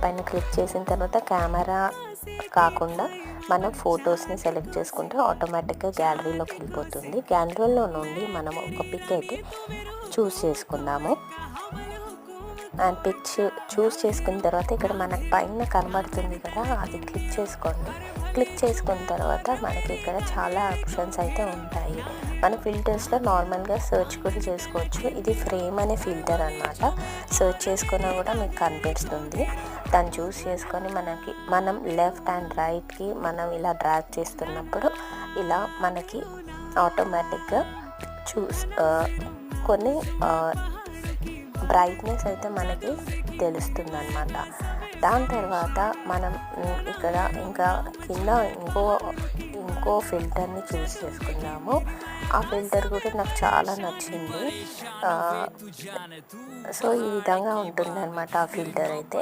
దానిపైన క్లిక్ చేసిన తర్వాత కెమెరా కాకుండా మనం ఫొటోస్ని సెలెక్ట్ చేసుకుంటే ఆటోమేటిక్గా గ్యాలరీలోకి వెళ్ళిపోతుంది. గ్యాలరీలో నుండి మనం ఒక పిక్ అయితే చూస్ చేసుకుందాము. అండ్ పిక్ చూస్ చేసుకున్న తర్వాత ఇక్కడ మనకు పైన కనబడుతుంది కదా, అది క్లిక్ చేసుకోండి. క్లిక్ చేసుకున్న తర్వాత మనకి ఇక్కడ చాలా ఆప్షన్స్ అయితే ఉంటాయి. మన ఫిల్టర్స్లో నార్మల్గా సెర్చ్ కూడా చేసుకోవచ్చు. ఇది ఫ్రేమ్ అనే ఫిల్టర్ అనమాట. సెర్చ్ చేసుకున్నా కూడా మీకు కనిపిస్తుంది. దాన్ని చూస్ చేసుకొని మనం లెఫ్ట్ అండ్ రైట్కి మనం ఇలా డ్రాగ్ చేస్తున్నప్పుడు ఇలా మనకి ఆటోమేటిక్గా కొన్ని బ్రైట్నెస్ అయితే మనకి తెలుస్తుంది అనమాట. దాని తర్వాత మనం ఇక్కడ ఇంకా కింద ఇంకో ఫిల్టర్ని చూస్ చేసుకున్నాము. ఆ ఫిల్టర్ కూడా నాకు చాలా నచ్చింది. సో ఈ విధంగా ఉంటుందన్నమాట ఆ ఫిల్టర్ అయితే.